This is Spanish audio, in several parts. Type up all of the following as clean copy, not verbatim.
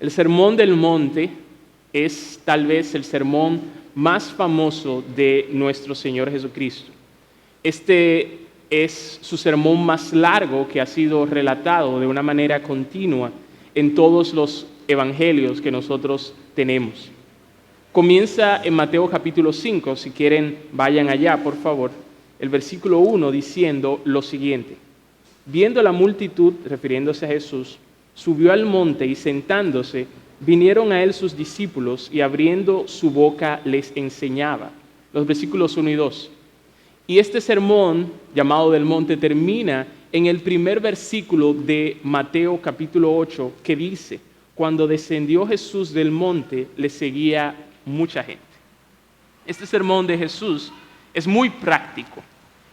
El Sermón del Monte es tal vez el sermón más famoso de nuestro Señor Jesucristo. Este es su sermón más largo que ha sido relatado de una manera continua en todos los evangelios que nosotros tenemos. Comienza en Mateo capítulo 5, si quieren vayan allá por favor, el versículo 1 diciendo lo siguiente: viendo la multitud, refiriéndose a Jesús, subió al monte y sentándose, vinieron a él sus discípulos y abriendo su boca les enseñaba. Los versículos 1 y 2. Y este sermón, llamado del monte, termina en el primer versículo de Mateo capítulo 8, que dice: cuando descendió Jesús del monte, le seguía mucha gente. Este sermón de Jesús es muy práctico.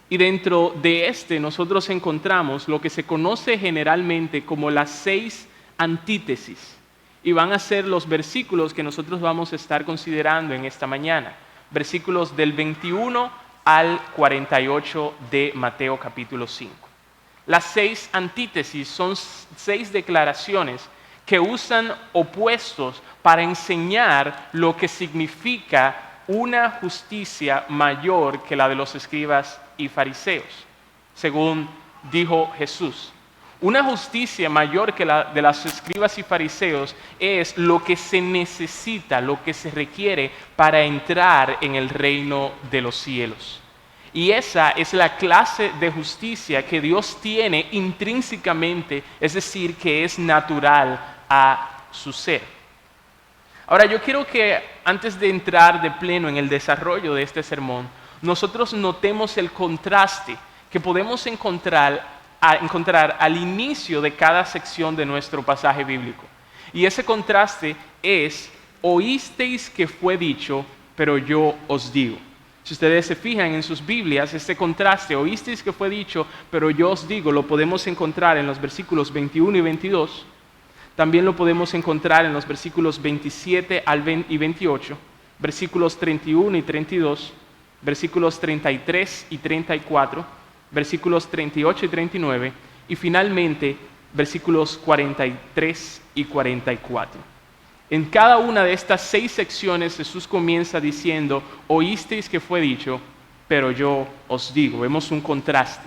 Y dentro de nosotros encontramos lo que se conoce generalmente como las 6 antítesis. Y van a ser los versículos que nosotros vamos a estar considerando en esta mañana. Versículos del 21 al 48 de Mateo capítulo 5. Las 6 antítesis son 6 declaraciones que usan opuestos para enseñar lo que significa una justicia mayor que la de los escribas y fariseos, según dijo Jesús. Una justicia mayor que la de los escribas y fariseos es lo que se necesita, lo que se requiere para entrar en el reino de los cielos. Y esa es la clase de justicia que Dios tiene intrínsecamente, es decir, que es natural a su ser. Ahora, yo quiero que antes de entrar de pleno en el desarrollo de este sermón, nosotros notemos el contraste que podemos encontrar al inicio de cada sección de nuestro pasaje bíblico. Y ese contraste es: oísteis que fue dicho, pero yo os digo. Si ustedes se fijan en sus Biblias, este contraste, oísteis que fue dicho, pero yo os digo, lo podemos encontrar en los versículos 21 y 22. También lo podemos encontrar en los versículos 27 y 28, versículos 31 y 32, versículos 33 y 34, versículos 38 y 39, y finalmente versículos 43 y 44. En cada una de estas 6 secciones Jesús comienza diciendo: oísteis que fue dicho, pero yo os digo. Vemos un contraste.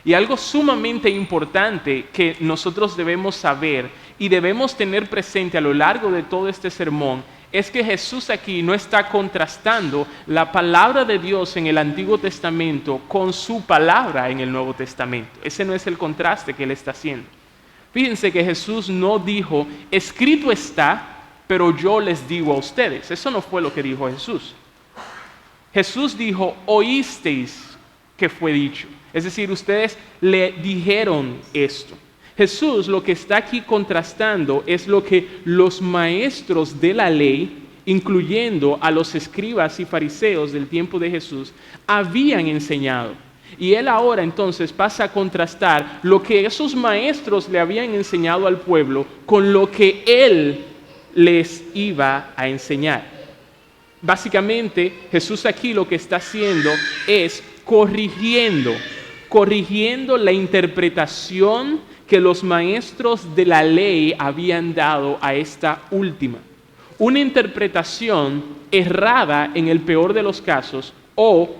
Y algo sumamente importante que nosotros debemos saber y debemos tener presente a lo largo de todo este sermón es que Jesús aquí no está contrastando la palabra de Dios en el Antiguo Testamento con su palabra en el Nuevo Testamento. Ese no es el contraste que él está haciendo. Fíjense que Jesús no dijo: escrito está, pero yo les digo a ustedes. Eso no fue lo que dijo Jesús. Jesús dijo: oísteis que fue dicho. Es decir, ustedes le dijeron esto. Jesús lo que está aquí contrastando es lo que los maestros de la ley, incluyendo a los escribas y fariseos del tiempo de Jesús, habían enseñado. Y él ahora entonces pasa a contrastar lo que esos maestros le habían enseñado al pueblo con lo que él les iba a enseñar. Básicamente, Jesús aquí lo que está haciendo es corrigiendo la interpretación que los maestros de la ley habían dado a esta última. Una interpretación errada en el peor de los casos, o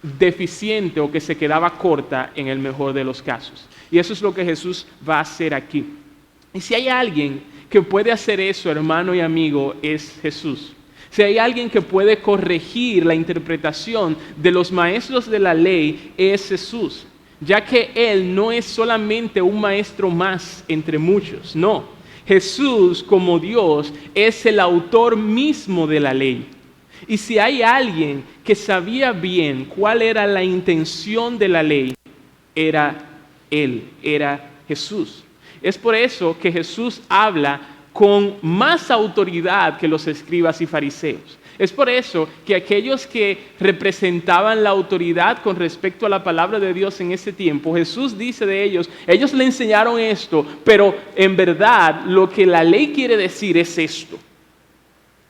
deficiente, o que se quedaba corta en el mejor de los casos. Y eso es lo que Jesús va a hacer aquí. Y si hay alguien que puede hacer eso, hermano y amigo, es Jesús. Si hay alguien que puede corregir la interpretación de los maestros de la ley, es Jesús, ya que Él no es solamente un maestro más entre muchos, no. Jesús, como Dios, es el autor mismo de la ley. Y si hay alguien que sabía bien cuál era la intención de la ley, era Él, era Jesús. Es por eso que Jesús habla con más autoridad que los escribas y fariseos. Es por eso que aquellos que representaban la autoridad con respecto a la palabra de Dios en ese tiempo, Jesús dice de ellos le enseñaron esto, pero en verdad lo que la ley quiere decir es esto.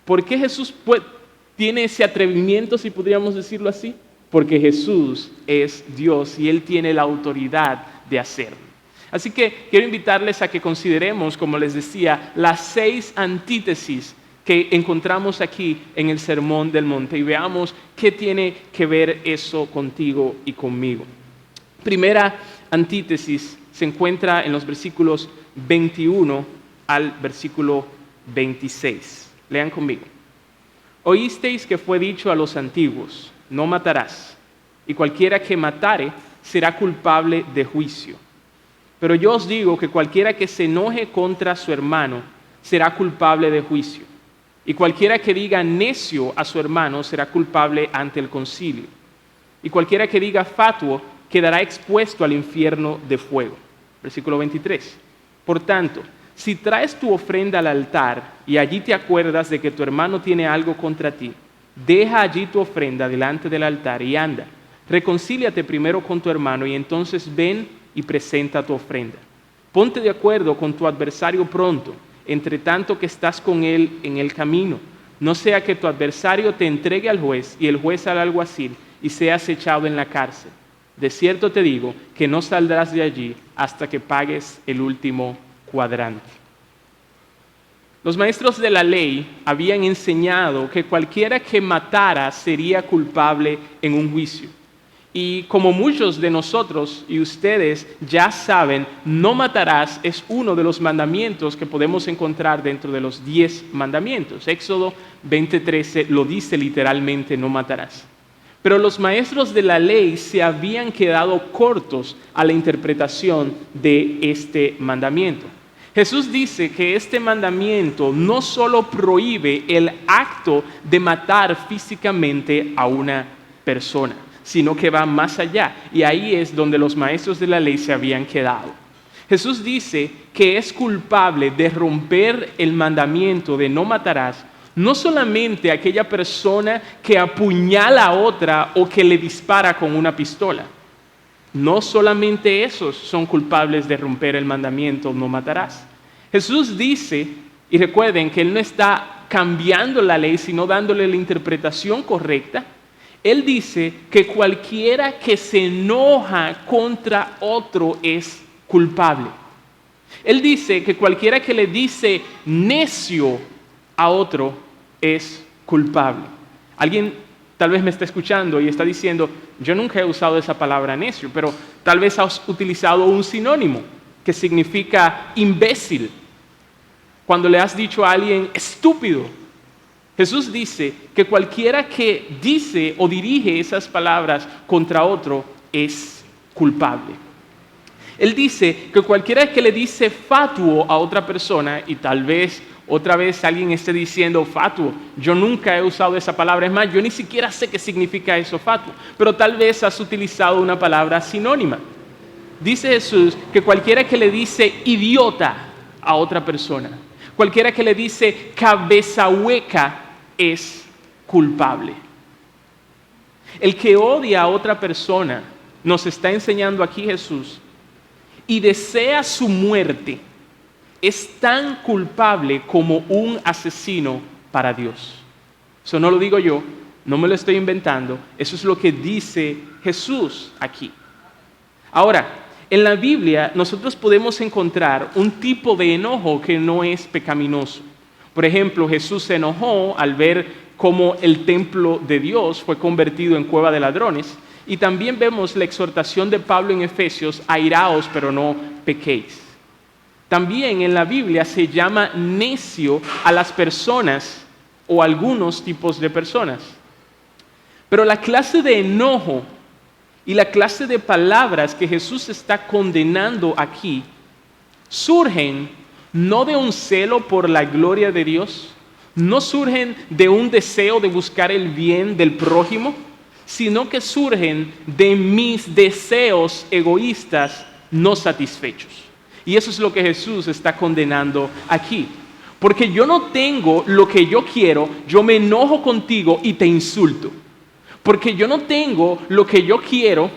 ¿Por qué Jesús tiene ese atrevimiento, si podríamos decirlo así? Porque Jesús es Dios y Él tiene la autoridad de hacerlo. Así que quiero invitarles a que consideremos, como les decía, las 6 antítesis que encontramos aquí en el Sermón del Monte y veamos qué tiene que ver eso contigo y conmigo. Primera antítesis se encuentra en los versículos 21 al versículo 26. Lean conmigo. Oísteis que fue dicho a los antiguos, no matarás, y cualquiera que matare será culpable de juicio. Pero yo os digo que cualquiera que se enoje contra su hermano será culpable de juicio. Y cualquiera que diga necio a su hermano será culpable ante el concilio. Y cualquiera que diga fatuo quedará expuesto al infierno de fuego. Versículo 23. Por tanto, si traes tu ofrenda al altar y allí te acuerdas de que tu hermano tiene algo contra ti, deja allí tu ofrenda delante del altar y anda. Reconcíliate primero con tu hermano y entonces ven y presenta tu ofrenda. Ponte de acuerdo con tu adversario pronto, entre tanto que estás con él en el camino. No sea que tu adversario te entregue al juez y el juez al alguacil y seas echado en la cárcel. De cierto te digo que no saldrás de allí hasta que pagues el último cuadrante. Los maestros de la ley habían enseñado que cualquiera que matara sería culpable en un juicio. Y como muchos de nosotros y ustedes ya saben, no matarás es uno de los mandamientos que podemos encontrar dentro de los 10 mandamientos. Éxodo 20:13 lo dice literalmente, no matarás. Pero los maestros de la ley se habían quedado cortos a la interpretación de este mandamiento. Jesús dice que este mandamiento no solo prohíbe el acto de matar físicamente a una persona, sino que va más allá. Y ahí es donde los maestros de la ley se habían quedado. Jesús dice que es culpable de romper el mandamiento de no matarás, no solamente aquella persona que apuñala a otra o que le dispara con una pistola. No solamente esos son culpables de romper el mandamiento no matarás. Jesús dice, y recuerden que Él no está cambiando la ley, sino dándole la interpretación correcta. Él dice que cualquiera que se enoja contra otro es culpable. Él dice que cualquiera que le dice necio a otro es culpable. Alguien tal vez me está escuchando y está diciendo, yo nunca he usado esa palabra necio, pero tal vez has utilizado un sinónimo que significa imbécil. Cuando le has dicho a alguien estúpido, Jesús dice que cualquiera que dice o dirige esas palabras contra otro es culpable. Él dice que cualquiera que le dice fatuo a otra persona, y tal vez otra vez alguien esté diciendo fatuo, yo nunca he usado esa palabra, es más, yo ni siquiera sé qué significa eso fatuo, pero tal vez has utilizado una palabra sinónima. Dice Jesús que cualquiera que le dice idiota a otra persona, cualquiera que le dice cabeza hueca es culpable. El que odia a otra persona, nos está enseñando aquí Jesús, y desea su muerte, es tan culpable como un asesino para Dios. Eso no lo digo yo, no me lo estoy inventando, eso es lo que dice Jesús aquí. Ahora, en la Biblia nosotros podemos encontrar un tipo de enojo que no es pecaminoso. Por ejemplo, Jesús se enojó al ver cómo el templo de Dios fue convertido en cueva de ladrones. Y también vemos la exhortación de Pablo en Efesios, airaos pero no pequéis. También en la Biblia se llama necio a las personas o algunos tipos de personas. Pero la clase de enojo y la clase de palabras que Jesús está condenando aquí surgen no de un celo por la gloria de Dios, no surgen de un deseo de buscar el bien del prójimo, sino que surgen de mis deseos egoístas no satisfechos. Y eso es lo que Jesús está condenando aquí. Porque yo no tengo lo que yo quiero, yo me enojo contigo y te insulto. Porque yo no tengo lo que yo quiero,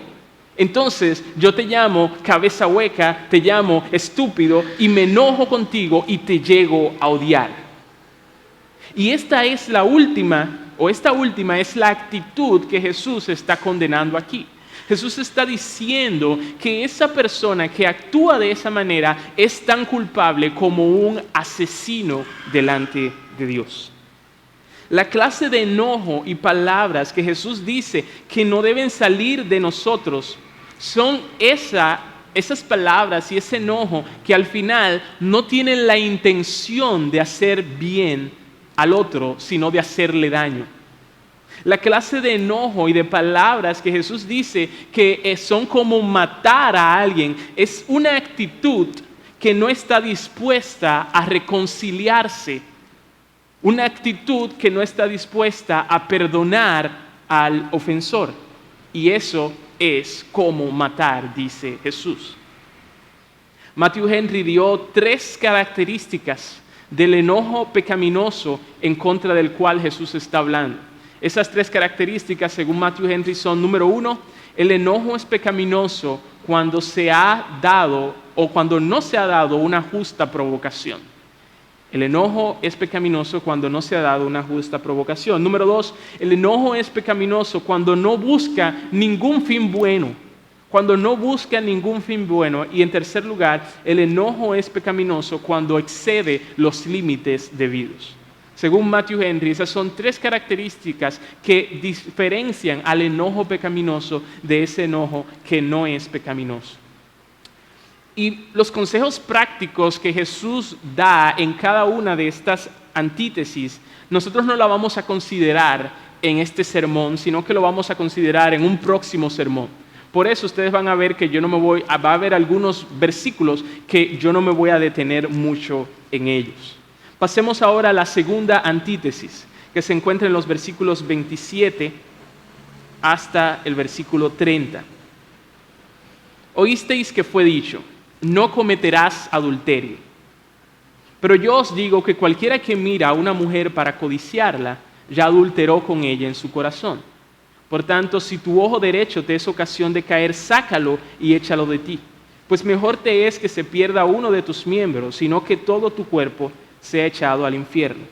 entonces yo te llamo cabeza hueca, te llamo estúpido y me enojo contigo y te llego a odiar. Y esta última es la actitud que Jesús está condenando aquí. Jesús está diciendo que esa persona que actúa de esa manera es tan culpable como un asesino delante de Dios. La clase de enojo y palabras que Jesús dice que no deben salir de nosotros son esas palabras y ese enojo que al final no tienen la intención de hacer bien al otro, sino de hacerle daño. La clase de enojo y de palabras que Jesús dice que son como matar a alguien es una actitud que no está dispuesta a reconciliarse, una actitud que no está dispuesta a perdonar al ofensor. Y eso es como matar, dice Jesús. Matthew Henry dio 3 características del enojo pecaminoso en contra del cual Jesús está hablando. Esas 3 características, según Matthew Henry, son: número 1, el enojo es pecaminoso cuando se ha dado o cuando no se ha dado una justa provocación. El enojo es pecaminoso cuando no se ha dado una justa provocación. Número 2, el enojo es pecaminoso cuando no busca ningún fin bueno. Cuando no busca ningún fin bueno. Y en tercer lugar, el enojo es pecaminoso cuando excede los límites debidos. Según Matthew Henry, esas son 3 características que diferencian al enojo pecaminoso de ese enojo que no es pecaminoso. Y los consejos prácticos que Jesús da en cada una de estas antítesis, nosotros no la vamos a considerar en este sermón, sino que lo vamos a considerar en un próximo sermón. Por eso ustedes van a ver que va a haber algunos versículos que yo no me voy a detener mucho en ellos. Pasemos ahora a la segunda antítesis, que se encuentra en los versículos 27 hasta el versículo 30. Oísteis que fue dicho: no cometerás adulterio. Pero yo os digo que cualquiera que mira a una mujer para codiciarla, ya adulteró con ella en su corazón. Por tanto, si tu ojo derecho te es ocasión de caer, sácalo y échalo de ti. Pues mejor te es que se pierda uno de tus miembros, sino que todo tu cuerpo sea echado al infierno.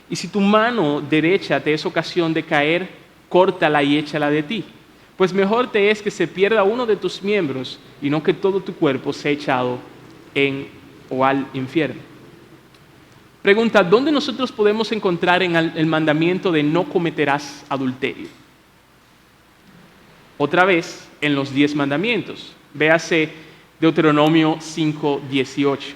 Y si tu mano derecha te es ocasión de caer, córtala y échala de ti. Pues mejor te es que se pierda uno de tus miembros y no que todo tu cuerpo sea echado al infierno. Pregunta: ¿dónde nosotros podemos encontrar en el mandamiento de no cometerás adulterio? Otra vez, en los 10 mandamientos. Véase Deuteronomio 5:18.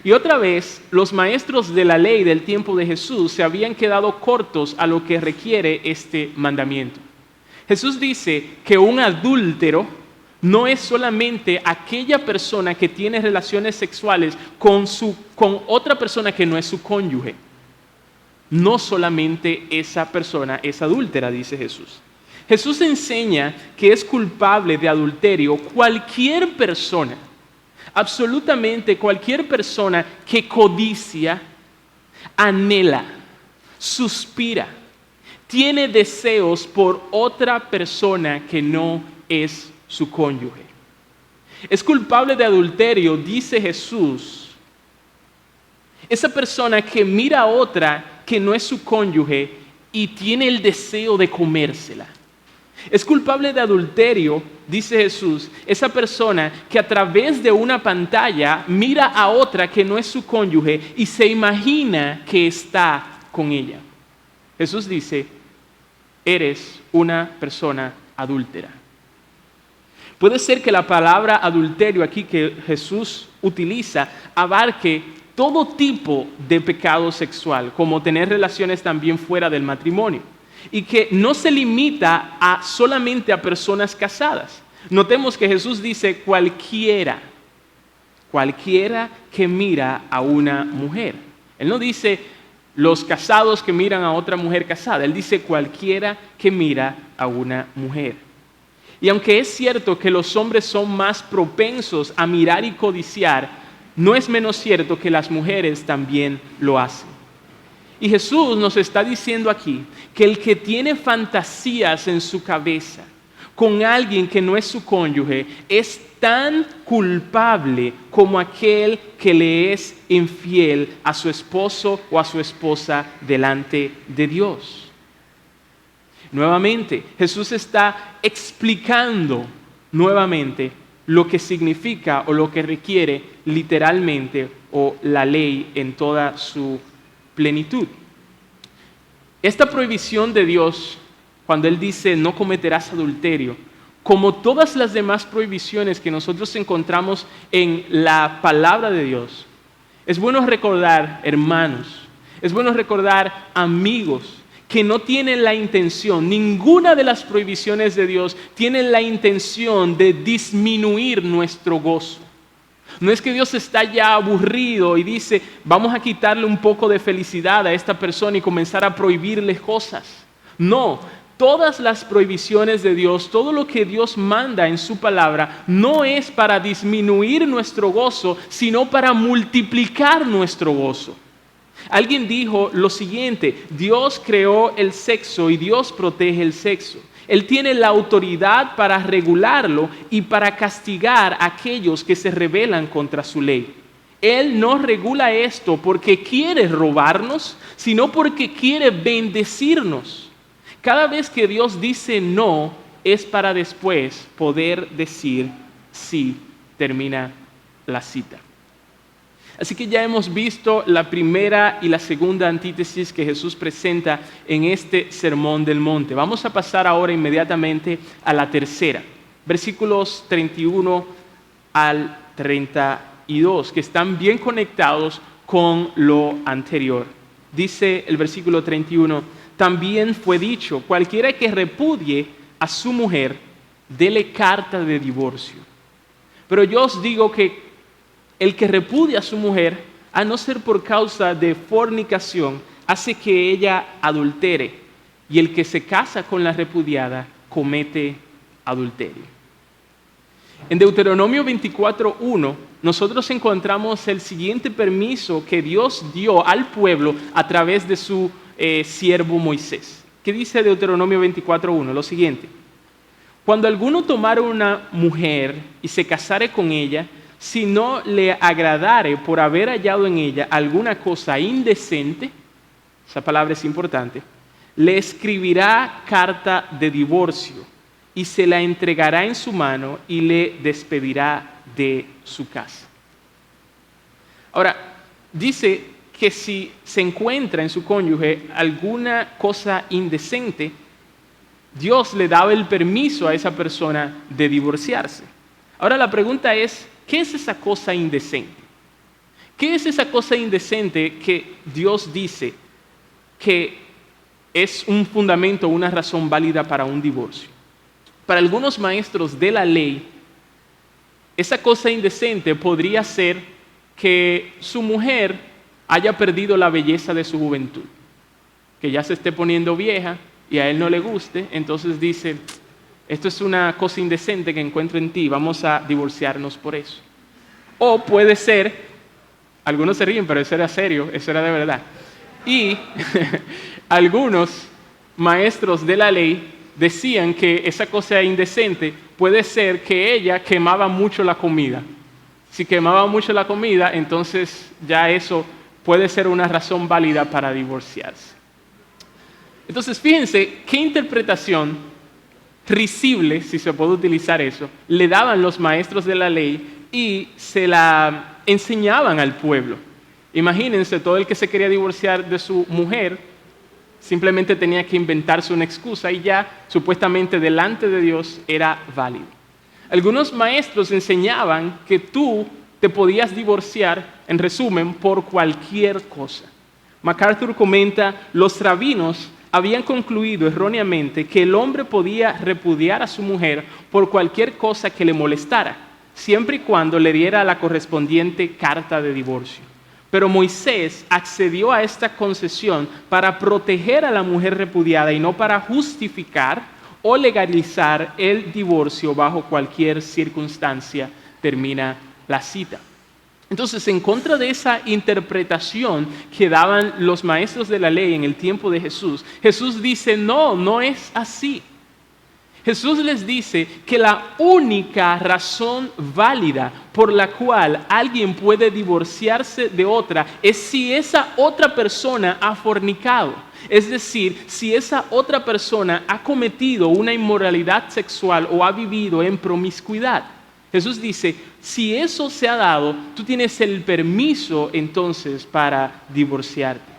Y otra vez, los maestros de la ley del tiempo de Jesús se habían quedado cortos a lo que requiere este mandamiento. Jesús dice que un adúltero no es solamente aquella persona que tiene relaciones sexuales con otra persona que no es su cónyuge. No solamente esa persona es adúltera, dice Jesús. Jesús enseña que es culpable de adulterio cualquier persona, absolutamente cualquier persona que codicia, anhela, suspira, tiene deseos por otra persona que no es su cónyuge. Es culpable de adulterio, dice Jesús, esa persona que mira a otra que no es su cónyuge y tiene el deseo de comérsela. Es culpable de adulterio, dice Jesús, esa persona que a través de una pantalla mira a otra que no es su cónyuge y se imagina que está con ella. Jesús dice: eres una persona adúltera. Puede ser que la palabra adulterio aquí que Jesús utiliza abarque todo tipo de pecado sexual, como tener relaciones también fuera del matrimonio, y que no se limita solamente a personas casadas. Notemos que Jesús dice cualquiera que mira a una mujer. Él no dice los casados que miran a otra mujer casada, él dice cualquiera que mira a una mujer. Y aunque es cierto que los hombres son más propensos a mirar y codiciar, no es menos cierto que las mujeres también lo hacen. Y Jesús nos está diciendo aquí que el que tiene fantasías en su cabeza con alguien que no es su cónyuge es tan culpable como aquel que le es infiel a su esposo o a su esposa delante de Dios. nuevamente. Jesús está explicando nuevamente lo que significa o lo que requiere literalmente o la ley en toda su plenitud. Esta prohibición de Dios, cuando Él dice no cometerás adulterio, como todas las demás prohibiciones que nosotros encontramos en la palabra de Dios, es bueno recordar, hermanos, es bueno recordar, amigos, que no tienen la intención, ninguna de las prohibiciones de Dios tiene la intención de disminuir nuestro gozo. No es que Dios está ya aburrido y dice, vamos a quitarle un poco de felicidad a esta persona y comenzar a prohibirle cosas. No, todas las prohibiciones de Dios, todo lo que Dios manda en su palabra, no es para disminuir nuestro gozo, sino para multiplicar nuestro gozo. Alguien dijo lo siguiente: Dios creó el sexo y Dios protege el sexo. Él tiene la autoridad para regularlo y para castigar a aquellos que se rebelan contra su ley. Él no regula esto porque quiere robarnos, sino porque quiere bendecirnos. Cada vez que Dios dice no, es para después poder decir sí. Termina la cita. Así que ya hemos visto la primera y la segunda antítesis que Jesús presenta en este Sermón del Monte. Vamos a pasar ahora inmediatamente a la tercera, versículos 31 al 32, que están bien conectados con lo anterior. Dice el versículo 31, también fue dicho, cualquiera que repudie a su mujer, dele carta de divorcio. Pero yo os digo que el que repudia a su mujer, a no ser por causa de fornicación, hace que ella adultere, y el que se casa con la repudiada comete adulterio. En Deuteronomio 24:1, nosotros encontramos el siguiente permiso que Dios dio al pueblo a través de su siervo Moisés. ¿Qué dice Deuteronomio 24:1? Lo siguiente: cuando alguno tomare una mujer y se casare con ella, si no le agradare por haber hallado en ella alguna cosa indecente, esa palabra es importante, le escribirá carta de divorcio y se la entregará en su mano y le despedirá de su casa. Ahora, dice que si se encuentra en su cónyuge alguna cosa indecente, Dios le daba el permiso a esa persona de divorciarse. Ahora la pregunta es, ¿qué es esa cosa indecente? ¿Qué es esa cosa indecente que Dios dice que es un fundamento, una razón válida para un divorcio? Para algunos maestros de la ley, esa cosa indecente podría ser que su mujer haya perdido la belleza de su juventud, que ya se esté poniendo vieja y a él no le guste, entonces dice, esto es una cosa indecente que encuentro en ti, vamos a divorciarnos por eso. O puede ser, algunos se ríen, pero eso era serio, eso era de verdad. Y algunos maestros de la ley decían que esa cosa indecente puede ser que ella quemaba mucho la comida. Si quemaba mucho la comida, entonces ya eso puede ser una razón válida para divorciarse. Entonces, fíjense qué interpretación risible, si se puede utilizar eso, le daban los maestros de la ley y se la enseñaban al pueblo. Imagínense, todo el que se quería divorciar de su mujer simplemente tenía que inventarse una excusa y ya supuestamente delante de Dios era válido. Algunos maestros enseñaban que tú te podías divorciar, en resumen, por cualquier cosa. MacArthur comenta, los rabinos habían concluido erróneamente que el hombre podía repudiar a su mujer por cualquier cosa que le molestara, siempre y cuando le diera la correspondiente carta de divorcio. Pero Moisés accedió a esta concesión para proteger a la mujer repudiada y no para justificar o legalizar el divorcio bajo cualquier circunstancia. Termina la cita. Entonces, en contra de esa interpretación que daban los maestros de la ley en el tiempo de Jesús, Jesús dice, no es así. Jesús les dice que la única razón válida por la cual alguien puede divorciarse de otra es si esa otra persona ha fornicado. Es decir, si esa otra persona ha cometido una inmoralidad sexual o ha vivido en promiscuidad. Jesús dice, si eso se ha dado, tú tienes el permiso entonces para divorciarte.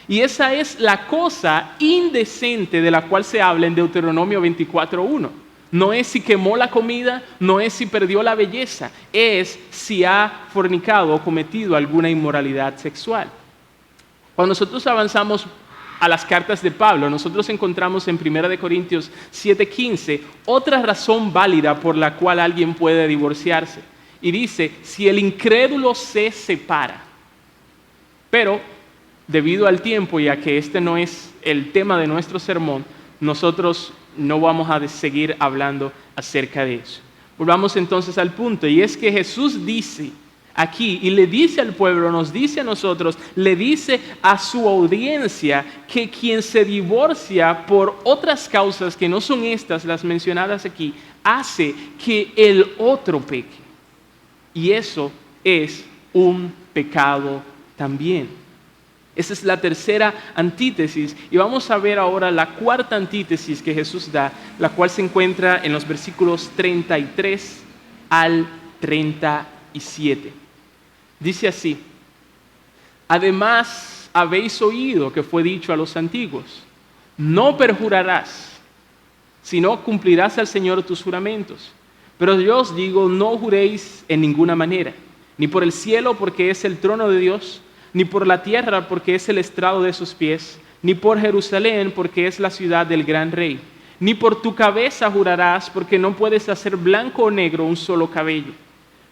Y esa es la cosa indecente de la cual se habla en Deuteronomio 24:1. No es si quemó la comida, no es si perdió la belleza, es si ha fornicado o cometido alguna inmoralidad sexual. Cuando nosotros avanzamos a las cartas de Pablo, nosotros encontramos en 1 Corintios 7:15 otra razón válida por la cual alguien puede divorciarse. Y dice, si el incrédulo se separa. Pero debido al tiempo y a que este no es el tema de nuestro sermón, nosotros no vamos a seguir hablando acerca de eso. Volvamos entonces al punto, y es que Jesús dice aquí, y le dice al pueblo, nos dice a nosotros, le dice a su audiencia que quien se divorcia por otras causas que no son estas, las mencionadas aquí, hace que el otro peque. Y eso es un pecado también. Esa es la tercera antítesis y vamos a ver ahora la cuarta antítesis que Jesús da, la cual se encuentra en los versículos 33 al 37. Dice así, además habéis oído que fue dicho a los antiguos, no perjurarás, sino cumplirás al Señor tus juramentos. Pero yo os digo, no juréis en ninguna manera, ni por el cielo porque es el trono de Dios, ni por la tierra porque es el estrado de sus pies, ni por Jerusalén porque es la ciudad del gran rey, ni por tu cabeza jurarás porque no puedes hacer blanco o negro un solo cabello.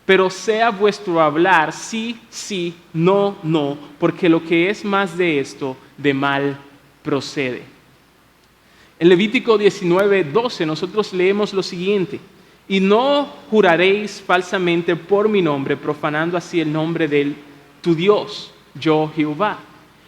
Pero sea vuestro hablar sí, sí, no, no, porque lo que es más de esto, de mal procede. En Levítico 19:12 nosotros leemos lo siguiente, y no juraréis falsamente por mi nombre, profanando así el nombre de tu Dios, yo Jehová.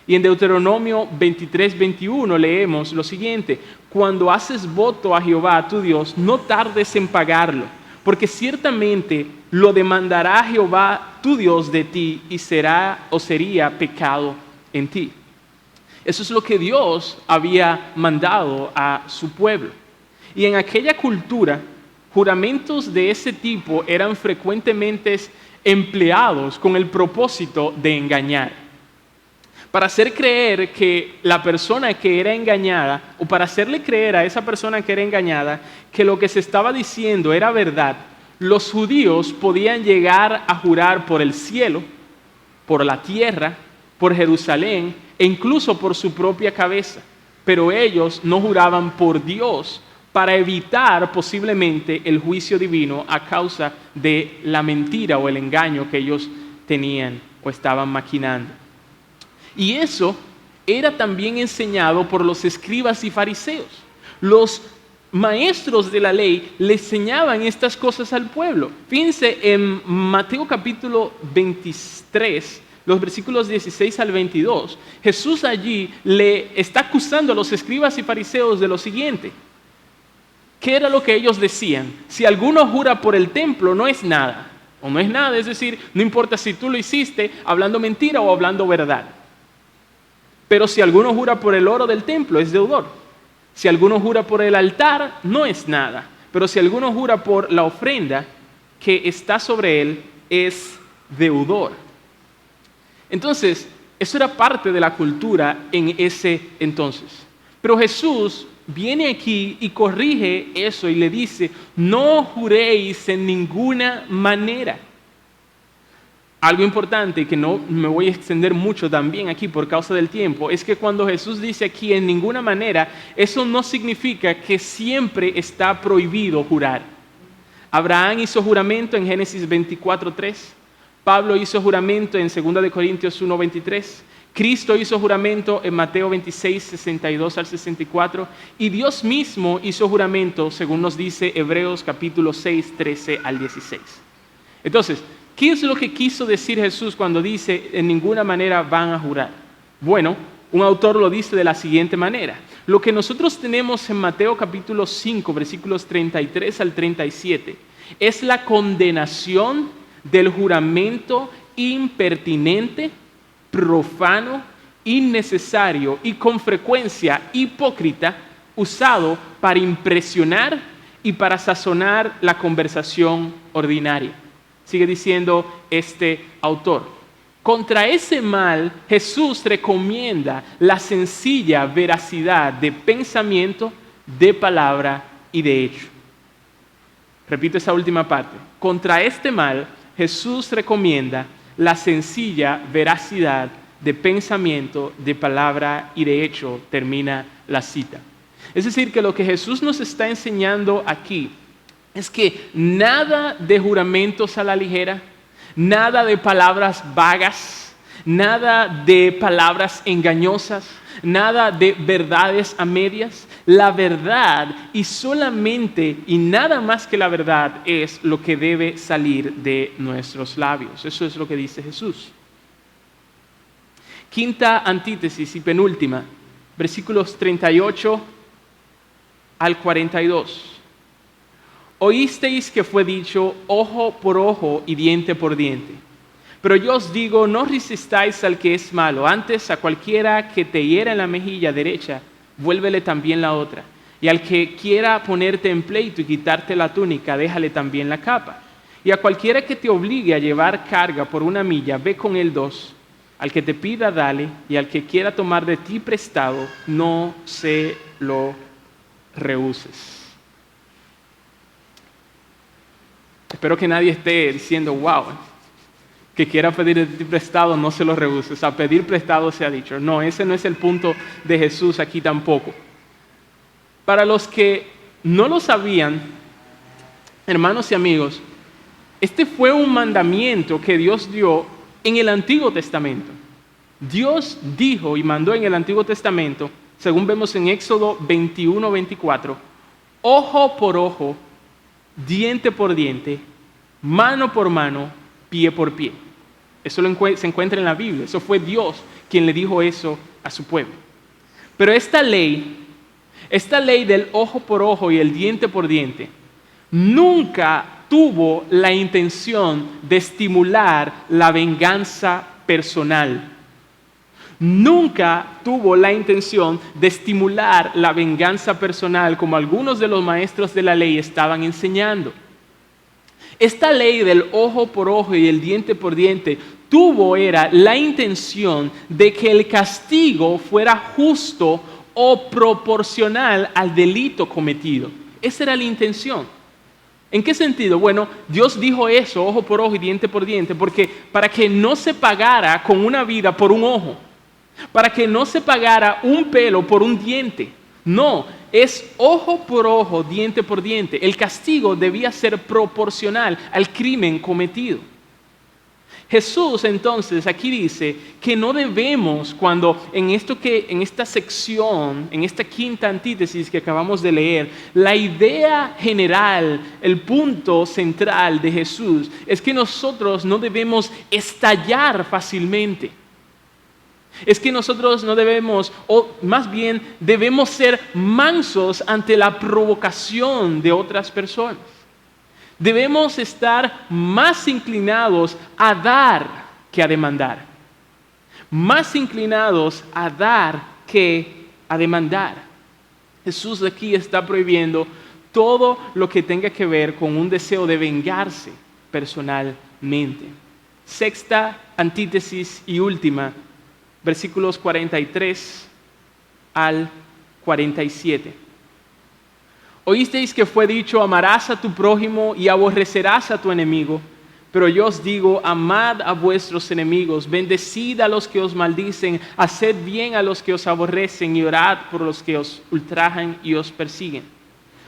Y en Deuteronomio 23:21 leemos lo siguiente, cuando haces voto a Jehová tu Dios, no tardes en pagarlo, porque ciertamente lo demandará Jehová tu Dios de ti y será o sería pecado en ti. Eso es lo que Dios había mandado a su pueblo. Y en aquella cultura, juramentos de ese tipo eran frecuentemente empleados con el propósito de engañar. Para hacer creer que la persona que era engañada, o para hacerle creer a esa persona que era engañada, que lo que se estaba diciendo era verdad, los judíos podían llegar a jurar por el cielo, por la tierra, por Jerusalén e incluso por su propia cabeza. Pero ellos no juraban por Dios para evitar posiblemente el juicio divino a causa de la mentira o el engaño que ellos tenían o estaban maquinando. Y eso era también enseñado por los escribas y fariseos. Los maestros de la ley le enseñaban estas cosas al pueblo. Fíjense en Mateo capítulo 23, los versículos 16 al 22. Jesús allí le está acusando a los escribas y fariseos de lo siguiente. ¿Qué era lo que ellos decían? Si alguno jura por el templo, no es nada. O no es nada, es decir, no importa si tú lo hiciste hablando mentira o hablando verdad. Pero si alguno jura por el oro del templo, es deudor. Si alguno jura por el altar, no es nada. Pero si alguno jura por la ofrenda que está sobre él, es deudor. Entonces, eso era parte de la cultura en ese entonces. Pero Jesús viene aquí y corrige eso y le dice, no juréis en ninguna manera. Algo importante y que no me voy a extender mucho también aquí por causa del tiempo, es que cuando Jesús dice aquí en ninguna manera, eso no significa que siempre está prohibido jurar. Abraham hizo juramento en Génesis 24:3, Pablo hizo juramento en 2 Corintios 1:23, Cristo hizo juramento en Mateo 26:62 al 64, y Dios mismo hizo juramento, según nos dice Hebreos capítulo 6, 13 al 16. Entonces, ¿qué es lo que quiso decir Jesús cuando dice en ninguna manera van a jurar? Bueno, un autor lo dice de la siguiente manera: lo que nosotros tenemos en Mateo capítulo 5, versículos 33 al 37, es la condenación del juramento impertinente, profano, innecesario y con frecuencia hipócrita, usado para impresionar y para sazonar la conversación ordinaria. Sigue diciendo este autor: contra ese mal, Jesús recomienda la sencilla veracidad de pensamiento, de palabra y de hecho. Repito esa última parte. Contra este mal, Jesús recomienda la sencilla veracidad de pensamiento, de palabra y de hecho. Termina la cita. Es decir, que lo que Jesús nos está enseñando aquí es que nada de juramentos a la ligera, nada de palabras vagas, nada de palabras engañosas, nada de verdades a medias. La verdad y solamente y nada más que la verdad es lo que debe salir de nuestros labios. Eso es lo que dice Jesús. Quinta antítesis y penúltima, versículos 38 al 42. Oísteis que fue dicho ojo por ojo y diente por diente. Pero yo os digo, no resistáis al que es malo, antes a cualquiera que te hiera en la mejilla derecha, vuélvele también la otra. Y al que quiera ponerte en pleito y quitarte la túnica, déjale también la capa. Y a cualquiera que te obligue a llevar carga por 1 milla, ve con él 2. Al que te pida, dale, y al que quiera tomar de ti prestado, no se lo rehuses. Espero que nadie esté diciendo, wow, que quiera pedir de ti prestado, no se lo rehuses. A pedir prestado se ha dicho. No, ese no es el punto de Jesús aquí tampoco. Para los que no lo sabían, hermanos y amigos, este fue un mandamiento que Dios dio en el Antiguo Testamento. Dios dijo y mandó en el Antiguo Testamento, según vemos en Éxodo 21, 24, ojo por ojo, diente por diente, mano por mano, pie por pie. Eso se encuentra en la Biblia. Eso fue Dios quien le dijo eso a su pueblo. Pero esta ley del ojo por ojo y el diente por diente, nunca tuvo la intención de estimular la venganza personal. Nunca tuvo la intención de estimular la venganza personal como algunos de los maestros de la ley estaban enseñando. Esta ley del ojo por ojo y el diente por diente era la intención de que el castigo fuera justo o proporcional al delito cometido. Esa era la intención. ¿En qué sentido? Bueno, Dios dijo eso, ojo por ojo y diente por diente, porque para que no se pagara con una vida por un ojo, para que no se pagara un pelo por un diente. No, es ojo por ojo, diente por diente. El castigo debía ser proporcional al crimen cometido. Jesús entonces aquí dice que no debemos, cuando en esta sección, en esta quinta antítesis que acabamos de leer, la idea general, el punto central de Jesús es que nosotros no debemos estallar fácilmente. Es que nosotros no debemos, o más bien debemos ser mansos ante la provocación de otras personas. Debemos estar más inclinados a dar que a demandar. Más inclinados a dar que a demandar. Jesús aquí está prohibiendo todo lo que tenga que ver con un deseo de vengarse personalmente. Sexta antítesis y última, versículos 43 al 47. Oísteis que fue dicho, amarás a tu prójimo y aborrecerás a tu enemigo. Pero yo os digo, amad a vuestros enemigos, bendecid a los que os maldicen, haced bien a los que os aborrecen y orad por los que os ultrajan y os persiguen.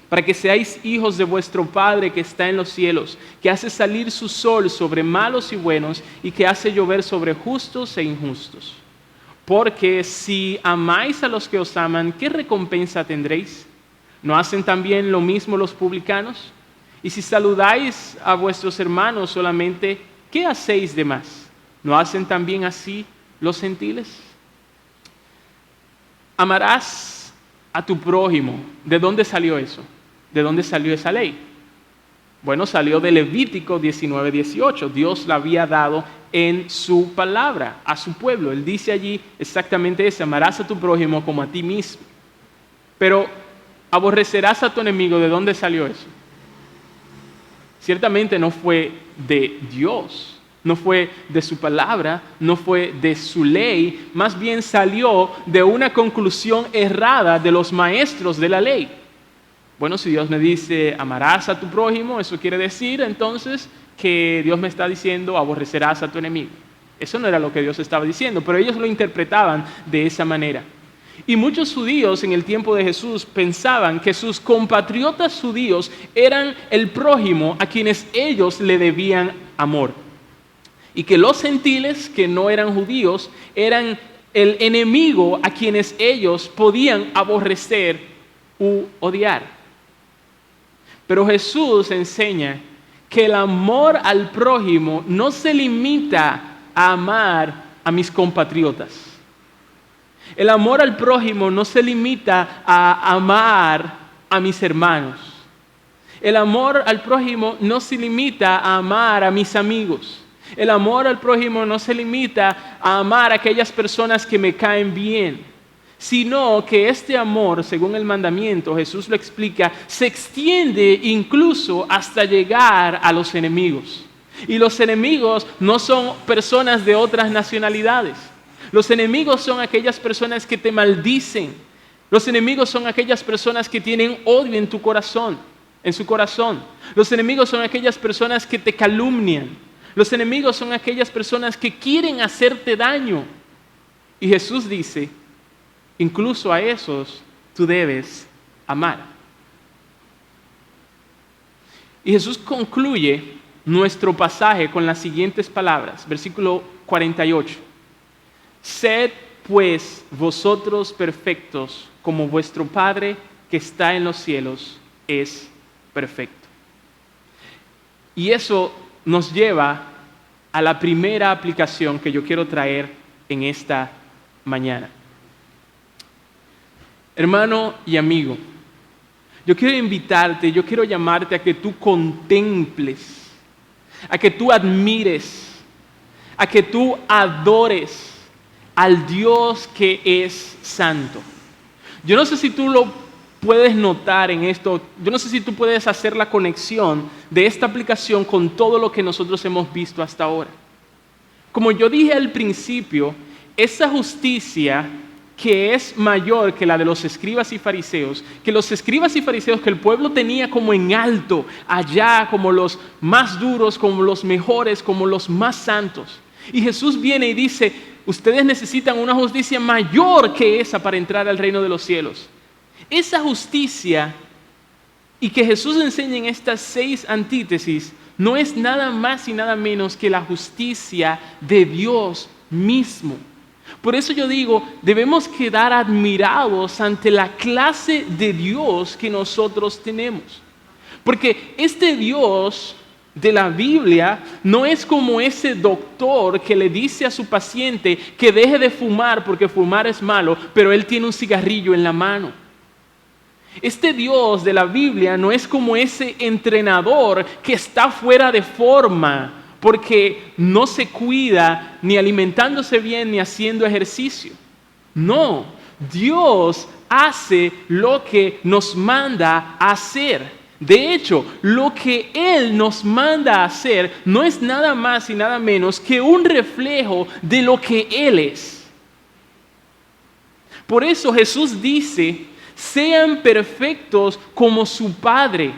Para que seáis hijos de vuestro Padre que está en los cielos, que hace salir su sol sobre malos y buenos y que hace llover sobre justos e injustos. Porque si amáis a los que os aman, ¿qué recompensa tendréis? ¿No hacen también lo mismo los publicanos? Y si saludáis a vuestros hermanos solamente, ¿qué hacéis de más? ¿No hacen también así los gentiles? Amarás a tu prójimo. ¿De dónde salió eso? ¿De dónde salió esa ley? Bueno, salió de Levítico 19:18. Dios la había dado en su palabra a su pueblo. Él dice allí exactamente eso: amarás a tu prójimo como a ti mismo. Pero aborrecerás a tu enemigo. ¿De dónde salió eso? Ciertamente no fue de Dios, no fue de su palabra, no fue de su ley, más bien salió de una conclusión errada de los maestros de la ley. Bueno, si Dios me dice, amarás a tu prójimo, eso quiere decir entonces que Dios me está diciendo, aborrecerás a tu enemigo. Eso no era lo que Dios estaba diciendo, pero ellos lo interpretaban de esa manera. Y muchos judíos en el tiempo de Jesús pensaban que sus compatriotas judíos eran el prójimo a quienes ellos le debían amor. Y que los gentiles que no eran judíos eran el enemigo a quienes ellos podían aborrecer u odiar. Pero Jesús enseña que el amor al prójimo no se limita a amar a mis compatriotas. El amor al prójimo no se limita a amar a mis hermanos. El amor al prójimo no se limita a amar a mis amigos. El amor al prójimo no se limita a amar a aquellas personas que me caen bien, sino que este amor, según el mandamiento, Jesús lo explica, se extiende incluso hasta llegar a los enemigos. Y los enemigos no son personas de otras nacionalidades. Los enemigos son aquellas personas que te maldicen. Los enemigos son aquellas personas que tienen odio en tu corazón, en su corazón. Los enemigos son aquellas personas que te calumnian. Los enemigos son aquellas personas que quieren hacerte daño. Y Jesús dice, incluso a esos tú debes amar. Y Jesús concluye nuestro pasaje con las siguientes palabras, versículo 48. Sed pues vosotros perfectos, como vuestro Padre que está en los cielos es perfecto. Y eso nos lleva a la primera aplicación que yo quiero traer en esta mañana. Hermano y amigo, yo quiero invitarte, yo quiero llamarte a que tú contemples, a que tú admires, a que tú adores al Dios que es santo. Yo no sé si tú lo puedes notar en esto, yo no sé si tú puedes hacer la conexión de esta aplicación con todo lo que nosotros hemos visto hasta ahora. Como yo dije al principio, esa justicia que es mayor que la de los escribas y fariseos, que los escribas y fariseos que el pueblo tenía como en alto, allá como los más duros, como los mejores, como los más santos. Y Jesús viene y dice, ustedes necesitan una justicia mayor que esa para entrar al reino de los cielos. Esa justicia, y que Jesús enseña en estas 6 antítesis, no es nada más y nada menos que la justicia de Dios mismo. Por eso yo digo, debemos quedar admirados ante la clase de Dios que nosotros tenemos. Porque este Dios de la Biblia no es como ese doctor que le dice a su paciente que deje de fumar porque fumar es malo, pero él tiene un cigarrillo en la mano. Este Dios de la Biblia no es como ese entrenador que está fuera de forma porque no se cuida ni alimentándose bien ni haciendo ejercicio. No, Dios hace lo que nos manda a hacer. De hecho, lo que Él nos manda a hacer no es nada más y nada menos que un reflejo de lo que Él es. Por eso Jesús dice, sean perfectos como su Padre.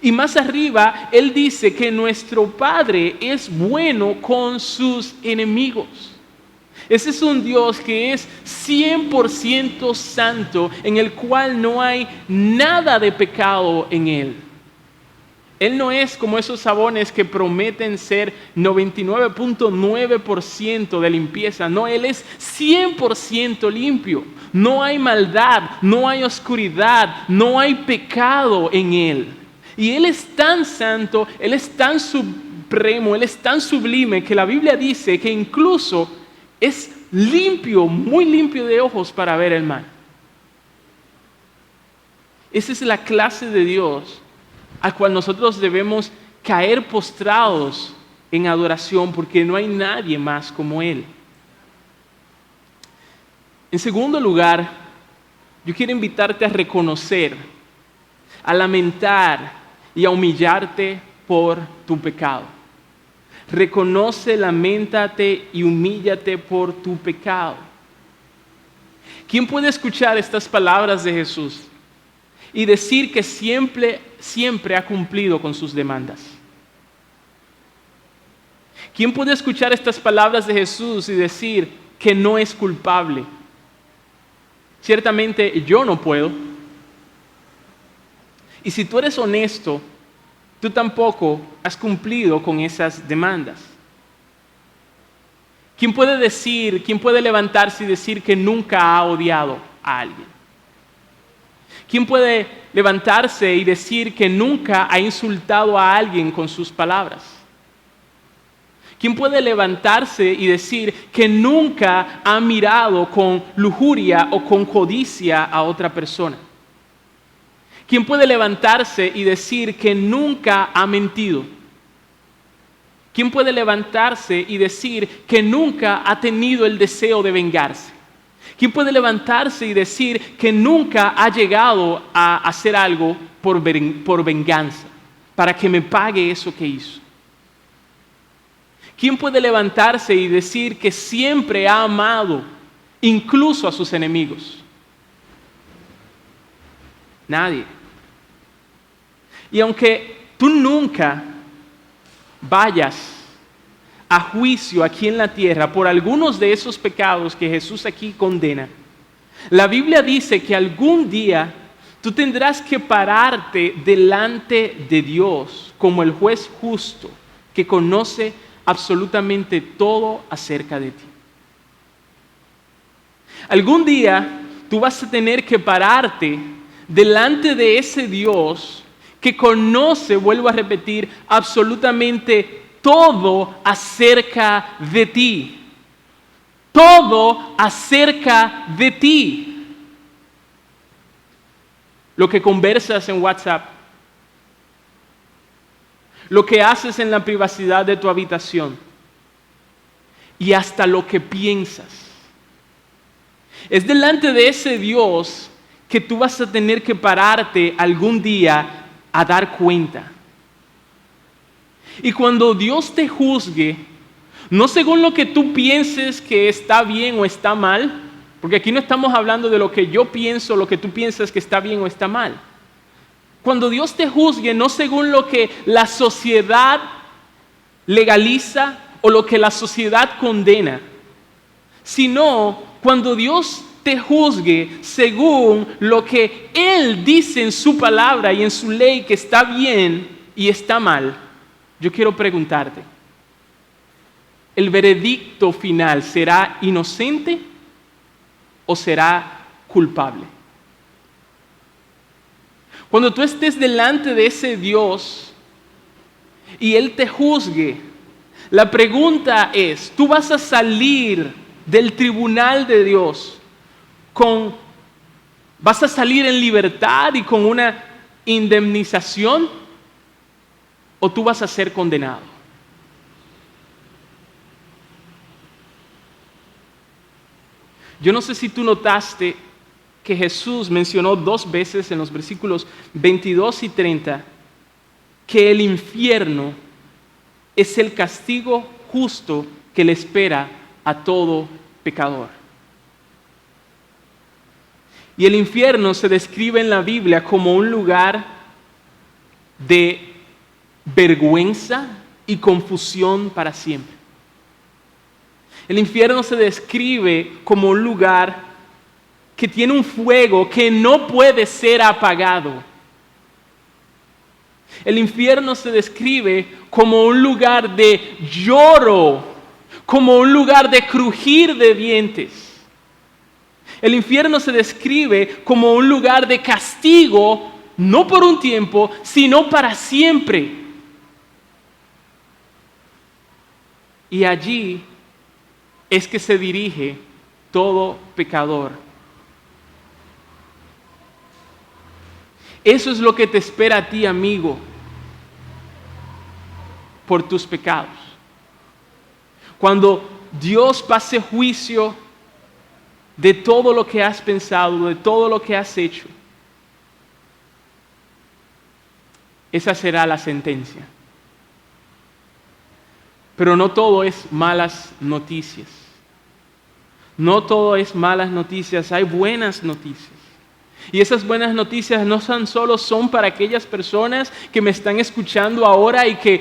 Y más arriba, Él dice que nuestro Padre es bueno con sus enemigos. Ese es un Dios que es 100% santo, en el cual no hay nada de pecado en Él. Él no es como esos sabones que prometen ser 99.9% de limpieza. No, Él es 100% limpio. No hay maldad, no hay oscuridad, no hay pecado en Él. Y Él es tan santo, Él es tan supremo, Él es tan sublime que la Biblia dice que incluso es limpio, muy limpio de ojos para ver el mal. Esa es la clase de Dios al cual nosotros debemos caer postrados en adoración, porque no hay nadie más como Él. En segundo lugar, yo quiero invitarte a reconocer, a lamentar y a humillarte por tu pecado. Reconoce, lamentate y humíllate por tu pecado. ¿Quién puede escuchar estas palabras de Jesús y decir que siempre ha cumplido con sus demandas? ¿Quién puede escuchar estas palabras de Jesús y decir que no es culpable? Ciertamente yo no puedo. Y si tú eres honesto, tú tampoco has cumplido con esas demandas. ¿Quién puede levantarse y decir que nunca ha odiado a alguien? ¿Quién puede levantarse y decir que nunca ha insultado a alguien con sus palabras? ¿Quién puede levantarse y decir que nunca ha mirado con lujuria o con codicia a otra persona? ¿Quién puede levantarse y decir que nunca ha mentido? ¿Quién puede levantarse y decir que nunca ha tenido el deseo de vengarse? ¿Quién puede levantarse y decir que nunca ha llegado a hacer algo por venganza, para que me pague eso que hizo? ¿Quién puede levantarse y decir que siempre ha amado, incluso a sus enemigos? Nadie. Y aunque tú nunca vayas a juicio aquí en la tierra por algunos de esos pecados que Jesús aquí condena, la Biblia dice que algún día tú tendrás que pararte delante de Dios como el juez justo que conoce absolutamente todo acerca de ti. Algún día tú vas a tener que pararte delante de ese Dios que conoce, vuelvo a repetir, absolutamente todo acerca de ti. Todo acerca de ti. Lo que conversas en WhatsApp, lo que haces en la privacidad de tu habitación y hasta lo que piensas. Es delante de ese Dios que tú vas a tener que pararte algún día a dar cuenta. Y cuando Dios te juzgue, no según lo que tú pienses que está bien o está mal, porque aquí no estamos hablando de lo que yo pienso, lo que tú piensas que está bien o está mal. Cuando Dios te juzgue, no según lo que la sociedad legaliza o lo que la sociedad condena, sino cuando Dios te juzgue según lo que Él dice en su palabra y en su ley que está bien y está mal. Yo quiero preguntarte, ¿el veredicto final será inocente o será culpable? Cuando tú estés delante de ese Dios y Él te juzgue, la pregunta es, ¿tú vas a salir del tribunal de Dios vas a salir en libertad y con una indemnización, o tú vas a ser condenado? Yo no sé si tú notaste que Jesús mencionó 2 veces en los versículos 22 y 30 que el infierno es el castigo justo que le espera a todo pecador. Y el infierno se describe en la Biblia como un lugar de vergüenza y confusión para siempre. El infierno se describe como un lugar que tiene un fuego que no puede ser apagado. El infierno se describe como un lugar de lloro, como un lugar de crujir de dientes. El infierno se describe como un lugar de castigo, no por un tiempo, sino para siempre. Y allí es que se dirige todo pecador. Eso es lo que te espera a ti, amigo, por tus pecados. Cuando Dios pase juicio de todo lo que has pensado, de todo lo que has hecho, esa será la sentencia. Pero no todo es malas noticias. No todo es malas noticias, hay buenas noticias. Y esas buenas noticias no son para aquellas personas que me están escuchando ahora y que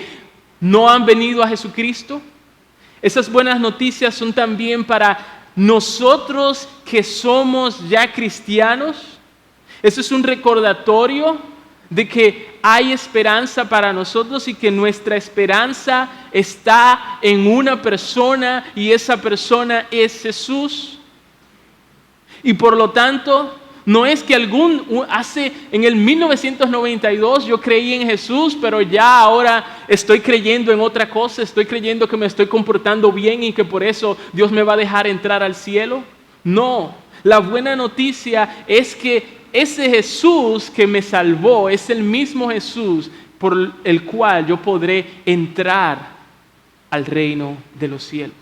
no han venido a Jesucristo. Esas buenas noticias son también para nosotros que somos ya cristianos. Eso es un recordatorio de que hay esperanza para nosotros y que nuestra esperanza está en una persona y esa persona es Jesús. Y por lo tanto, no es que en el 1992 yo creí en Jesús, pero ya ahora estoy creyendo en otra cosa, estoy creyendo que me estoy comportando bien y que por eso Dios me va a dejar entrar al cielo. No, la buena noticia es que ese Jesús que me salvó es el mismo Jesús por el cual yo podré entrar al reino de los cielos.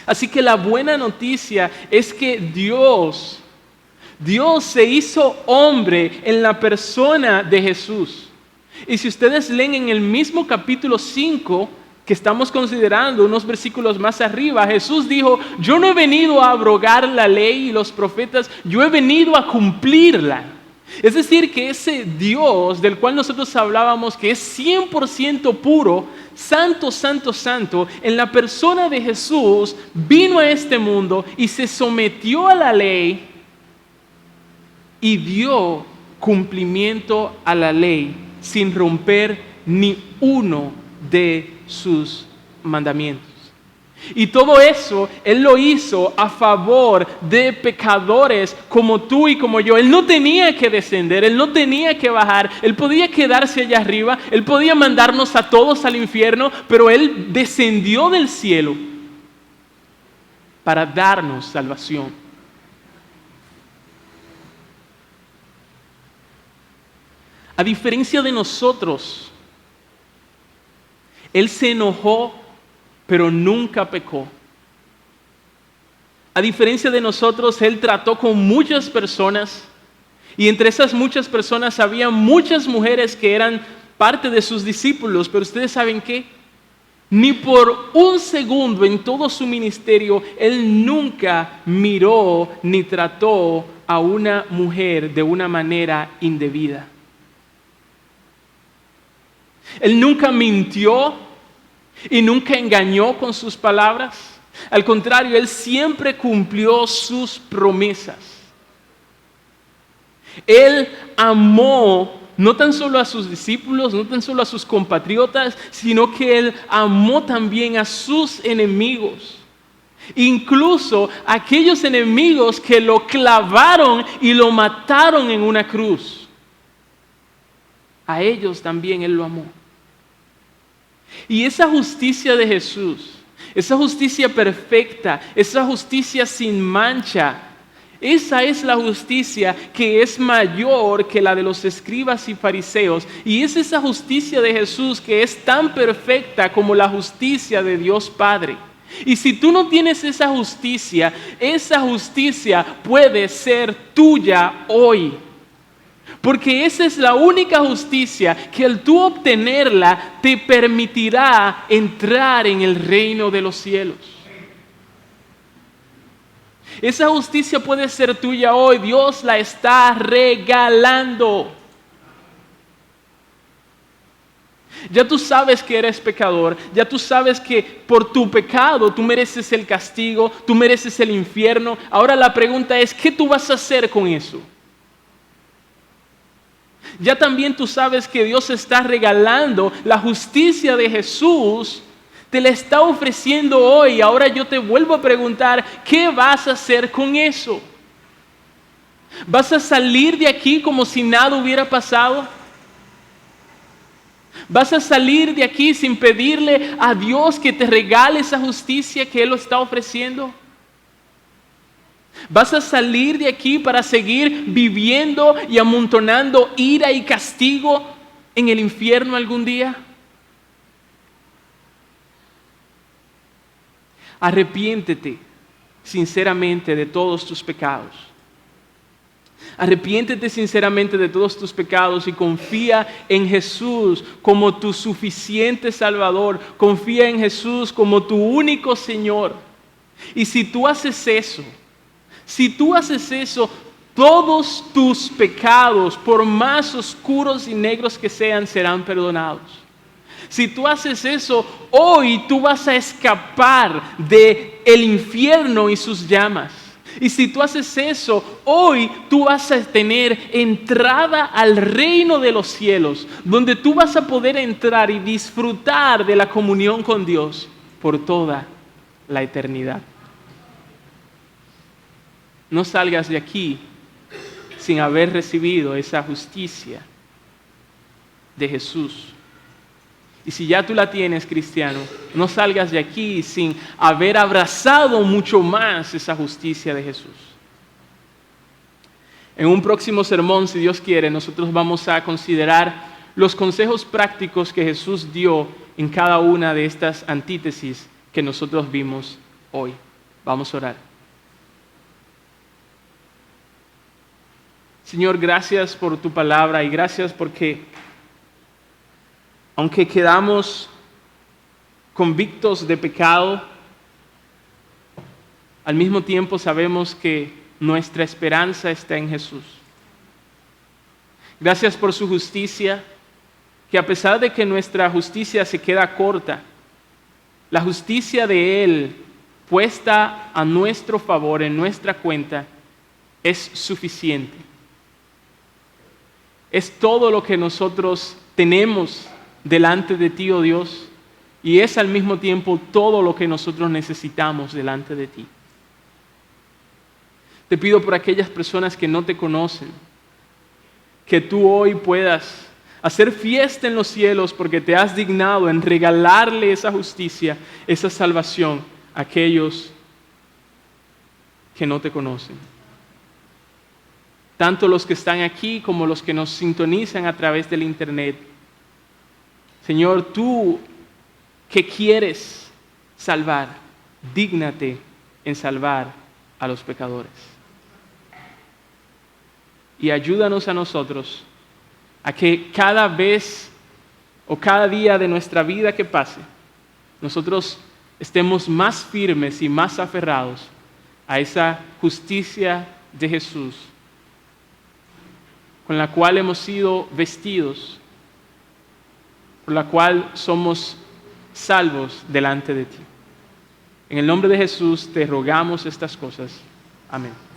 Así que la buena noticia es que Dios se hizo hombre en la persona de Jesús. Y si ustedes leen en el mismo capítulo 5 que estamos considerando, unos versículos más arriba, Jesús dijo: yo no he venido a abrogar la ley y los profetas, yo he venido a cumplirla. Es decir, que ese Dios del cual nosotros hablábamos, que es 100% puro, santo, santo, santo, en la persona de Jesús, vino a este mundo y se sometió a la ley y dio cumplimiento a la ley sin romper ni uno de sus mandamientos. Y todo eso Él lo hizo a favor de pecadores como tú y como yo. Él no tenía que descender, Él no tenía que bajar, Él podía quedarse allá arriba, Él podía mandarnos a todos al infierno, pero Él descendió del cielo para darnos salvación. A diferencia de nosotros, Él se enojó, pero nunca pecó. A diferencia de nosotros, Él trató con muchas personas, y entre esas muchas personas había muchas mujeres que eran parte de sus discípulos, pero ustedes saben qué, ni por un segundo en todo su ministerio, Él nunca miró ni trató a una mujer de una manera indebida. Él nunca mintió y nunca engañó con sus palabras. Al contrario, Él siempre cumplió sus promesas. Él amó no tan solo a sus discípulos, no tan solo a sus compatriotas, sino que Él amó también a sus enemigos. Incluso aquellos enemigos que lo clavaron y lo mataron en una cruz. A ellos también Él lo amó. Y esa justicia de Jesús, esa justicia perfecta, esa justicia sin mancha, esa es la justicia que es mayor que la de los escribas y fariseos. Y es esa justicia de Jesús que es tan perfecta como la justicia de Dios Padre. Y si tú no tienes esa justicia puede ser tuya hoy. Porque esa es la única justicia que al tú obtenerla te permitirá entrar en el reino de los cielos. Esa justicia puede ser tuya hoy. Dios la está regalando. Ya tú sabes que eres pecador, ya tú sabes que por tu pecado tú mereces el castigo, tú mereces el infierno. Ahora la pregunta es, ¿qué tú vas a hacer con eso? Ya también tú sabes que Dios está regalando la justicia de Jesús, te la está ofreciendo hoy. Ahora yo te vuelvo a preguntar, ¿qué vas a hacer con eso? ¿Vas a salir de aquí como si nada hubiera pasado? ¿Vas a salir de aquí sin pedirle a Dios que te regale esa justicia que Él lo está ofreciendo? ¿Vas a salir de aquí para seguir viviendo y amontonando ira y castigo en el infierno algún día? Arrepiéntete sinceramente de todos tus pecados. Arrepiéntete sinceramente de todos tus pecados y confía en Jesús como tu suficiente Salvador. Confía en Jesús como tu único Señor. Y si tú haces eso, todos tus pecados, por más oscuros y negros que sean, serán perdonados. Si tú haces eso, hoy tú vas a escapar del infierno y sus llamas. Y si tú haces eso, hoy tú vas a tener entrada al reino de los cielos, donde tú vas a poder entrar y disfrutar de la comunión con Dios por toda la eternidad. No salgas de aquí sin haber recibido esa justicia de Jesús. Y si ya tú la tienes, cristiano, no salgas de aquí sin haber abrazado mucho más esa justicia de Jesús. En un próximo sermón, si Dios quiere, nosotros vamos a considerar los consejos prácticos que Jesús dio en cada una de estas antítesis que nosotros vimos hoy. Vamos a orar. Señor, gracias por tu palabra y gracias porque aunque quedamos convictos de pecado, al mismo tiempo sabemos que nuestra esperanza está en Jesús. Gracias por su justicia, que a pesar de que nuestra justicia se queda corta, la justicia de Él puesta a nuestro favor, en nuestra cuenta, es suficiente. Es todo lo que nosotros tenemos delante de ti, oh Dios, y es al mismo tiempo todo lo que nosotros necesitamos delante de ti. Te pido por aquellas personas que no te conocen, que tú hoy puedas hacer fiesta en los cielos porque te has dignado en regalarle esa justicia, esa salvación a aquellos que no te conocen. Tanto los que están aquí como los que nos sintonizan a través del internet. Señor, tú que quieres salvar, dígnate en salvar a los pecadores. Y ayúdanos a nosotros a que cada vez o cada día de nuestra vida que pase, nosotros estemos más firmes y más aferrados a esa justicia de Jesús, con la cual hemos sido vestidos, por la cual somos salvos delante de ti. En el nombre de Jesús te rogamos estas cosas. Amén.